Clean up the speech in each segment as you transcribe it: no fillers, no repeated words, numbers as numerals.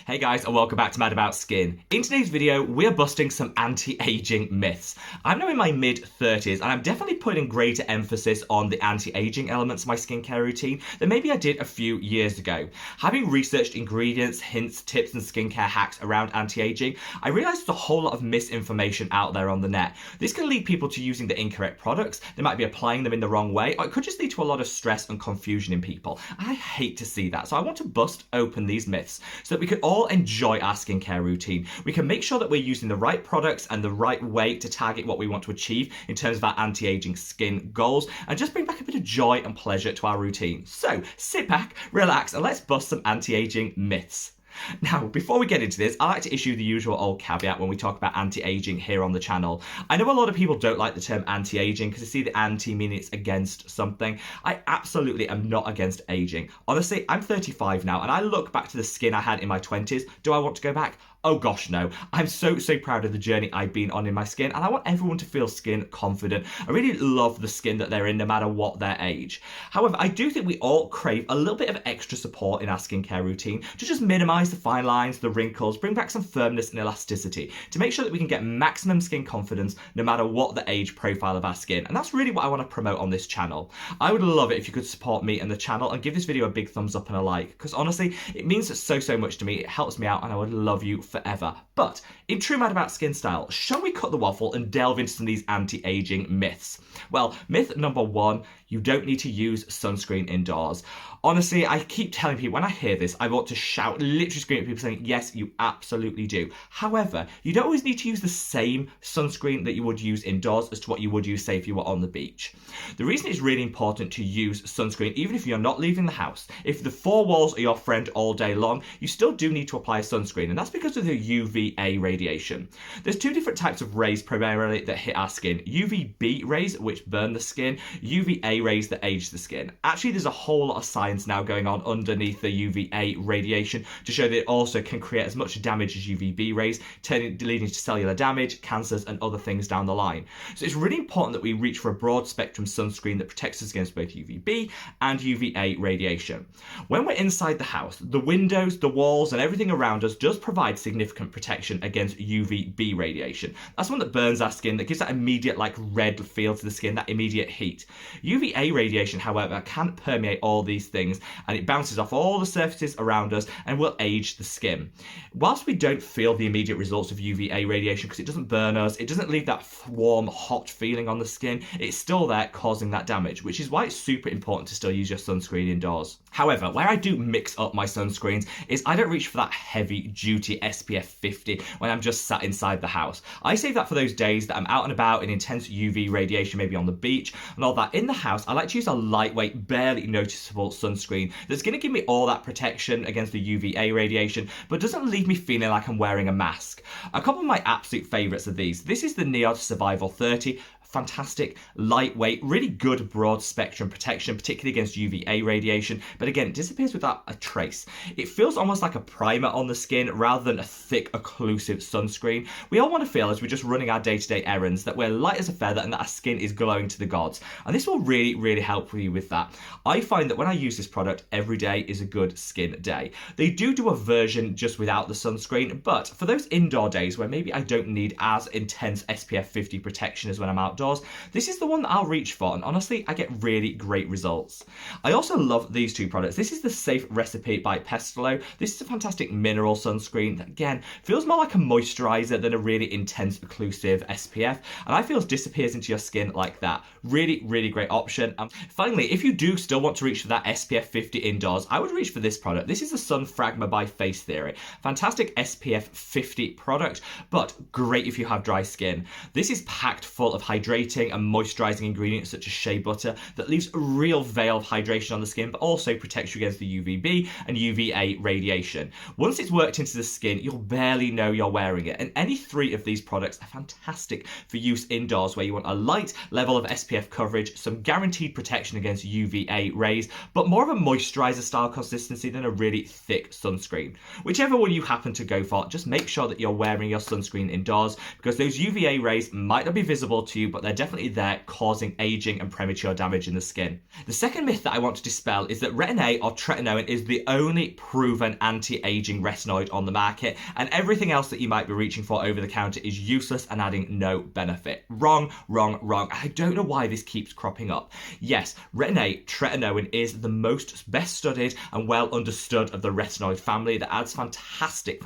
Hey guys, and welcome back to Mad About Skin. In today's video, we're busting some anti-aging myths. I'm now in my mid-30s, and I'm definitely putting greater emphasis on the anti-aging elements of my skincare routine than maybe I did a few years ago. Having researched ingredients, hints, tips, and skincare hacks around anti-aging, I realised there's a whole lot of misinformation out there on the net. This can lead people to using the incorrect products, they might be applying them in the wrong way, or it could just lead to a lot of stress and confusion in people. And I hate to see that, so I want to bust open these myths so that we can all enjoy our skincare routine. We can make sure that we're using the right products and the right way to target what we want to achieve in terms of our anti-aging skin goals, and just bring back a bit of joy and pleasure to our routine. So sit back, relax, and let's bust some anti-aging myths. Now, before we get into this, I like to issue the usual old caveat when we talk about anti-aging here on the channel. I know a lot of people don't like the term anti-aging because they see the anti meaning it's against something. I absolutely am not against aging. Honestly, I'm 35 now, and I look back to the skin I had in my 20s. Do I want to go back? Oh gosh, no. I'm so proud of the journey I've been on in my skin, and I want everyone to feel skin confident. I really love the skin that they're in, no matter what their age. However, I do think we all crave a little bit of extra support in our skincare routine to just minimize the fine lines, the wrinkles, bring back some firmness and elasticity to make sure that we can get maximum skin confidence no matter what the age profile of our skin. And that's really what I want to promote on this channel. I would love it if you could support me and the channel and give this video a big thumbs up and a like, because honestly, it means so much to me. It helps me out, and I would love you forever. But in true Mad About Skin style, shall we cut the waffle and delve into some of these anti-aging myths? Well, myth number one, you don't need to use sunscreen indoors. Honestly, I keep telling people, when I hear this, I want to shout, literally scream at people saying, yes, you absolutely do. However, you don't always need to use the same sunscreen that you would use indoors as to what you would use, say, if you were on the beach. The reason it's really important to use sunscreen, even if you're not leaving the house, if the four walls are your friend all day long, you still do need to apply sunscreen, and that's because of the UVA radiation. There's two different types of rays primarily that hit our skin. UVB rays, which burn the skin, UVA rays that age the skin. Actually, there's a whole lot of science now going on underneath the UVA radiation to show that it also can create as much damage as UVB rays, leading to cellular damage, cancers, and other things down the line. So it's really important that we reach for a broad spectrum sunscreen that protects us against both UVB and UVA radiation. When we're inside the house, the windows, the walls, and everything around us does provide significant protection against UVB radiation. That's one that burns our skin, that gives that immediate red feel to the skin, that immediate heat. UVA radiation, however, can't permeate all these things, and it bounces off all the surfaces around us and will age the skin. Whilst we don't feel the immediate results of UVA radiation because it doesn't burn us, it doesn't leave that warm, hot feeling on the skin, it's still there causing that damage, which is why it's super important to still use your sunscreen indoors. However, where I do mix up my sunscreens is I don't reach for that heavy duty SPF 50 when I'm just sat inside the house. I save that for those days that I'm out and about in intense UV radiation, maybe on the beach and all that. In the house, I like to use a lightweight, barely noticeable sunscreen that's going to give me all that protection against the UVA radiation, but doesn't leave me feeling like I'm wearing a mask. A couple of my absolute favourites are these. This is the NIOD Survival 30. Fantastic, lightweight, really good broad spectrum protection, particularly against UVA radiation, but again, it disappears without a trace. It feels almost like a primer on the skin rather than a thick, occlusive sunscreen. We all want to feel, as we're just running our day-to-day errands, that we're light as a feather and that our skin is glowing to the gods, and this will really help you with that. I find that when I use this product, every day is a good skin day. They do a version just without the sunscreen, but for those indoor days where maybe I don't need as intense SPF 50 protection as when I'm outdoors, this is the one that I'll reach for, and honestly, I get really great results. I also love these two products. This is the Safe Recipe by Pestalo. This is a fantastic mineral sunscreen that, again, feels more like a moisturizer than a really intense, occlusive SPF, and I feel disappears into your skin like that. Really great option. Finally, if you do still want to reach for that SPF 50 indoors, I would reach for this product. This is the Sun Fragma by Face Theory. Fantastic SPF 50 product, but great if you have dry skin. This is packed full of hydrating and moisturizing ingredients such as shea butter that leaves a real veil of hydration on the skin, but also protects you against the UVB and UVA radiation. Once it's worked into the skin, you'll barely know you're wearing it, and any three of these products are fantastic for use indoors where you want a light level of SPF coverage, some guaranteed protection against UVA rays, but more of a moisturizer style consistency than a really thick sunscreen. Whichever one you happen to go for, just make sure that you're wearing your sunscreen indoors, because those UVA rays might not be visible to you, but they're definitely there causing aging and premature damage in the skin. The second myth that I want to dispel is that retin-a or tretinoin is the only proven anti-aging retinoid on the market, and everything else that you might be reaching for over the counter is useless and adding no benefit. Wrong, wrong, wrong. I don't know why this keeps cropping up. Yes, retin-a, tretinoin is the most best studied and well understood of the retinoid family that adds fantastic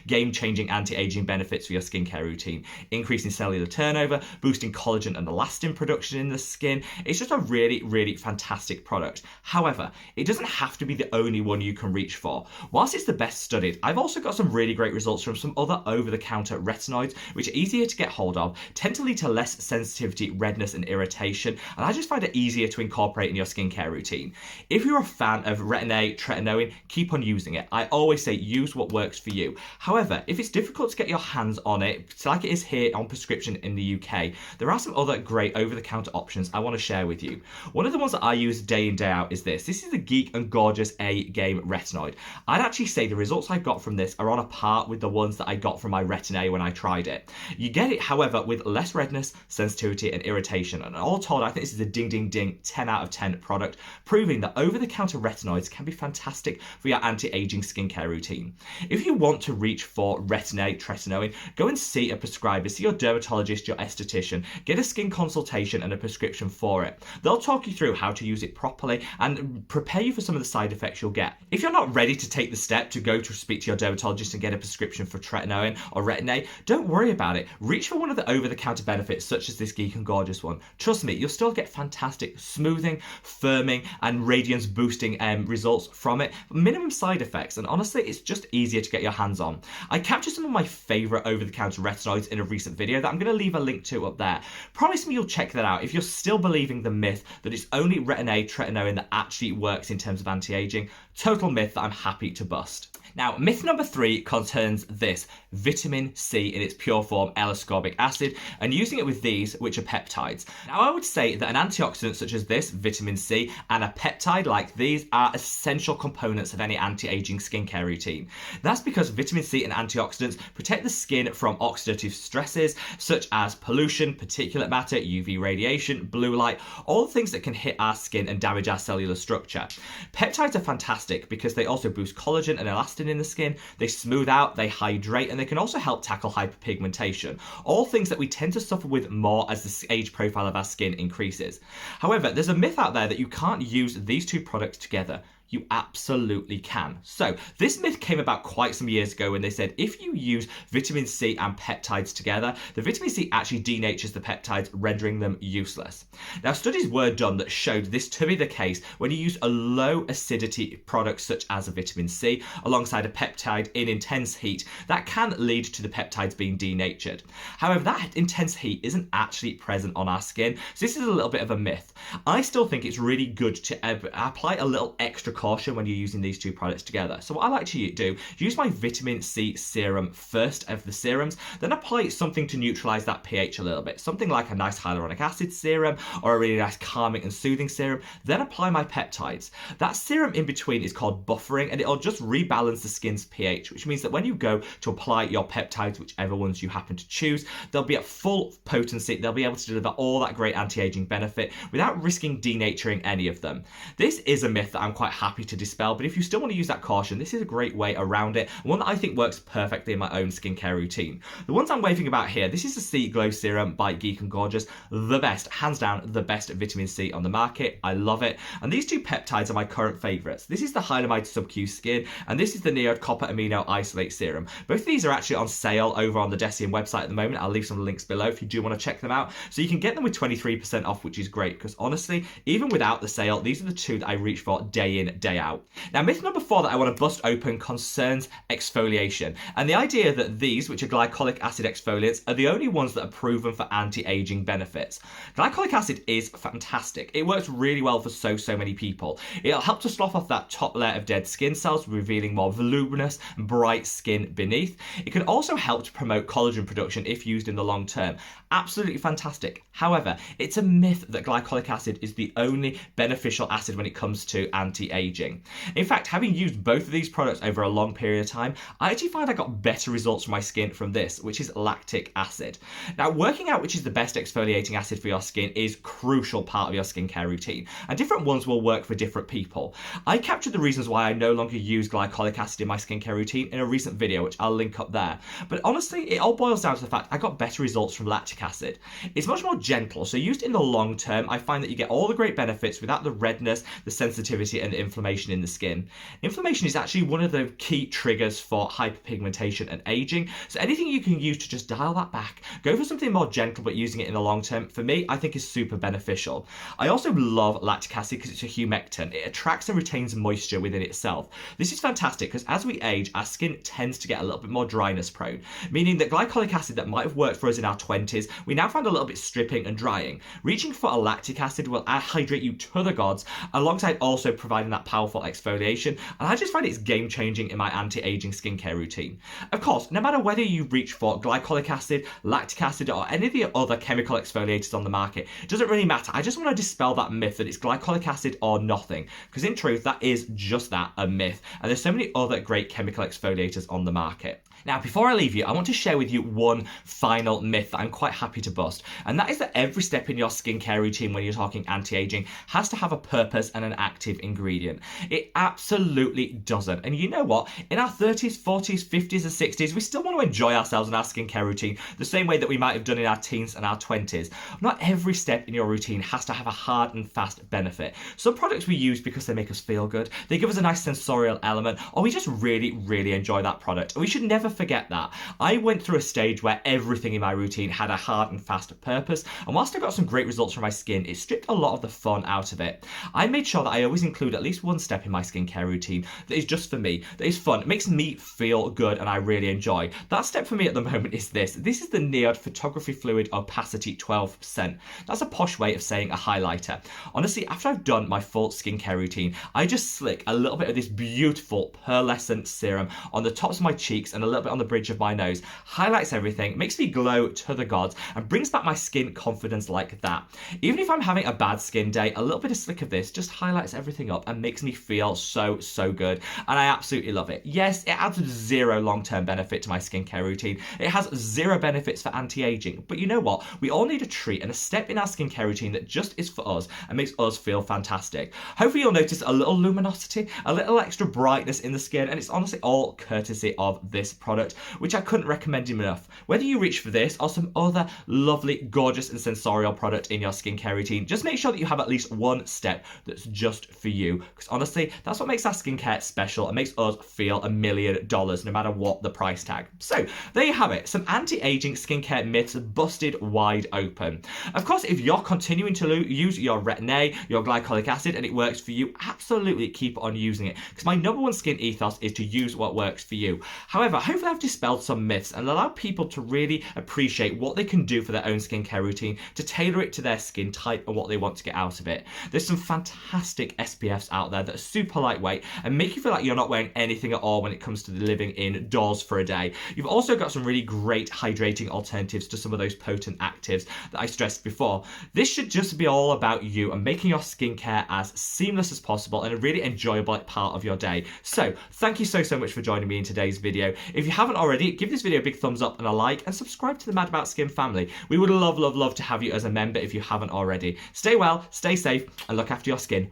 game-changing anti-aging benefits for your skincare routine, increasing cellular turnover, boosting collagen and elastin production in the skin. It's just a really fantastic product. However, it doesn't have to be the only one you can reach for. Whilst it's the best studied, I've also got some really great results from some other over-the-counter retinoids, which are easier to get hold of, tend to lead to less sensitivity, redness and irritation, and I just find it easier to incorporate in your skincare routine. If you're a fan of retin-a, tretinoin, keep on using it. I always say use what works for you. However, if it's difficult to get your hands on it, like it is here on prescription in the UK, there are some other great over-the-counter options I want to share with you. One of the ones that I use day in, day out is this. This is the Geek and Gorgeous AGEING retinoid. I'd actually say the results I got from this are on a par with the ones that I got from my retin-a when I tried it. You get it, however, with less redness, sensitivity and irritation, and all told, I think this is a ding 10 out of 10 product, proving that over-the-counter retinoids can be fantastic for your anti-aging skincare routine. If you want to reach for retin-a, tretinoin, go and see a prescriber, see your dermatologist, your esthetician, get a skin consultation and a prescription for it. They'll talk you through how to use it properly and prepare you for some of the side effects you'll get. If you're not ready to take the step to go to speak to your dermatologist and get a prescription for tretinoin or retin-a, don't worry about it. Reach for one of the over-the-counter benefits such as this Geek and Gorgeous one. Trust me, you'll still get fantastic smoothing, firming and radiance boosting results from it. Minimum side effects, and honestly it's just easier to get your hands on. I captured some of my favourite over-the-counter retinoids in a recent video that I'm going to leave a link to up there. Promise me you'll check that out if you're still believing the myth that it's only retin-a, tretinoin that actually works in terms of anti-aging. Total myth that I'm happy to bust. Now, myth number 3 concerns this: vitamin C in its pure form, L-ascorbic acid, and using it with these, which are peptides. Now, I would say that an antioxidant such as this, vitamin C, and a peptide like these are essential components of any anti-aging skincare routine. That's because vitamin C and antioxidants protect the skin from oxidative stresses such as pollution, particulate matter, UV radiation, blue light, all the things that can hit our skin and damage our cellular structure. Peptides are fantastic because they also boost collagen and elastin in the skin, they smooth out, they hydrate, and they can also help tackle hyperpigmentation, all things that we tend to suffer with more as the age profile of our skin increases. However, there's a myth out there that you can't use these two products together. You absolutely can. So this myth came about quite some years ago when they said if you use vitamin C and peptides together, the vitamin C actually denatures the peptides, rendering them useless. Now, studies were done that showed this to be the case when you use a low acidity product such as a vitamin C alongside a peptide in intense heat. That can lead to the peptides being denatured. However, that intense heat isn't actually present on our skin, so this is a little bit of a myth. I still think it's really good to apply a little extra caution when you're using these two products together. So what I like to do, use my vitamin C serum first of the serums, then apply something to neutralize that pH a little bit, something like a nice hyaluronic acid serum or a really nice calming and soothing serum, then apply my peptides. That serum in between is called buffering, and it'll just rebalance the skin's pH, which means that when you go to apply your peptides, whichever ones you happen to choose, they'll be at full potency, they'll be able to deliver all that great anti-aging benefit without risking denaturing any of them. This is a myth that I'm quite happy to dispel, but if you still want to use that caution, this is a great way around it, one that I think works perfectly in my own skincare routine. The ones I'm waving about here, this is the C Glow Serum by Geek and Gorgeous, the best, hands down, the best vitamin C on the market. I love it. And these two peptides are my current favourites. This is the Hylamide Sub-Q Skin, and this is the Neod Copper Amino Isolate Serum. Both of these are actually on sale over on the Decium website at the moment. I'll leave some links below if you do want to check them out. So you can get them with 23% off, which is great, because honestly, even without the sale, these are the two that I reach for day in, day out. Now, myth number 4 that I want to bust open concerns exfoliation, and the idea that these, which are glycolic acid exfoliants, are the only ones that are proven for anti-aging benefits. Glycolic acid is fantastic. It works really well for so many people. It'll help to slough off that top layer of dead skin cells, revealing more voluminous and bright skin beneath. It can also help to promote collagen production if used in the long term. Absolutely fantastic. However, it's a myth that glycolic acid is the only beneficial acid when it comes to anti-aging. anti-aging. In fact, having used both of these products over a long period of time, I actually find I got better results for my skin from this, which is lactic acid. Now, working out which is the best exfoliating acid for your skin is a crucial part of your skincare routine, and different ones will work for different people. I captured the reasons why I no longer use glycolic acid in my skincare routine in a recent video, which I'll link up there. But honestly, it all boils down to the fact I got better results from lactic acid. It's much more gentle, so used in the long term, I find that you get all the great benefits without the redness, the sensitivity, and the inflammation in the skin. Inflammation is actually one of the key triggers for hyperpigmentation and aging, so anything you can use to just dial that back, go for something more gentle but using it in the long term, for me, I think is super beneficial. I also love lactic acid because it's a humectant. It attracts and retains moisture within itself. This is fantastic because as we age, our skin tends to get a little bit more dryness prone, meaning that glycolic acid that might have worked for us in our 20s, we now find a little bit stripping and drying. Reaching for a lactic acid will hydrate you to the gods, alongside also providing that powerful exfoliation, and I just find it's game changing in my anti-aging skincare routine. Of course, no matter whether you reach for glycolic acid, lactic acid, or any of the other chemical exfoliators on the market, it doesn't really matter. I just want to dispel that myth that it's glycolic acid or nothing, because in truth, that is just that, a myth, and there's so many other great chemical exfoliators on the market. Now, before I leave you, I want to share with you one final myth that I'm quite happy to bust, and that is that every step in your skincare routine when you're talking anti-aging has to have a purpose and an active ingredient. It absolutely doesn't. And you know what? In our 30s, 40s, 50s, and 60s, we still want to enjoy ourselves in our skincare routine the same way that we might have done in our teens and our 20s. Not every step in your routine has to have a hard and fast benefit. Some products we use because they make us feel good, they give us a nice sensorial element, or we just really, really enjoy that product. And we should never forget that. I went through a stage where everything in my routine had a hard and fast purpose, and whilst I got some great results from my skin, it stripped a lot of the fun out of it. I made sure that I always include at least one step in my skincare routine that is just for me, that is fun, it makes me feel good, and I really enjoy. That step for me at the moment is this. This is the NIOD Photography Fluid Opacity 12%. That's a posh way of saying a highlighter. Honestly, after I've done my full skincare routine, I just slick a little bit of this beautiful pearlescent serum on the tops of my cheeks and a little bit on the bridge of my nose. Highlights everything, makes me glow to the gods, and brings back my skin confidence like that. Even if I'm having a bad skin day, a little bit of slick of this just highlights everything up and makes me feel so, so good. And I absolutely love it. Yes, it adds zero long-term benefit to my skincare routine. It has zero benefits for anti-aging. But you know what? We all need a treat and a step in our skincare routine that just is for us and makes us feel fantastic. Hopefully you'll notice a little luminosity, a little extra brightness in the skin, and it's honestly all courtesy of this product, which I couldn't recommend enough. Whether you reach for this or some other lovely, gorgeous and sensorial product in your skincare routine, just make sure that you have at least one step that's just for you, because honestly, that's what makes our skincare special and makes us feel $1 million no matter what the price tag. So there you have it, some anti-aging skincare myths busted wide open. Of course, if you're continuing to use your retin-a, your glycolic acid, and it works for you, absolutely keep on using it, because my number one skin ethos is to use what works for you. However, hopefully I've dispelled some myths and allowed people to really appreciate what they can do for their own skincare routine to tailor it to their skin type and what they want to get out of it. There's some fantastic SPFs out there that are super lightweight and make you feel like you're not wearing anything at all when it comes to living indoors for a day. You've also got some really great hydrating alternatives to some of those potent actives that I stressed before. This should just be all about you and making your skincare as seamless as possible and a really enjoyable part of your day. So thank you so much for joining me in today's video. If you haven't already, give this video a big thumbs up and a like, and subscribe to the Mad About Skin family. We would love to have you as a member if you haven't already. Stay well, stay safe, and look after your skin.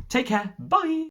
Take care. Bye.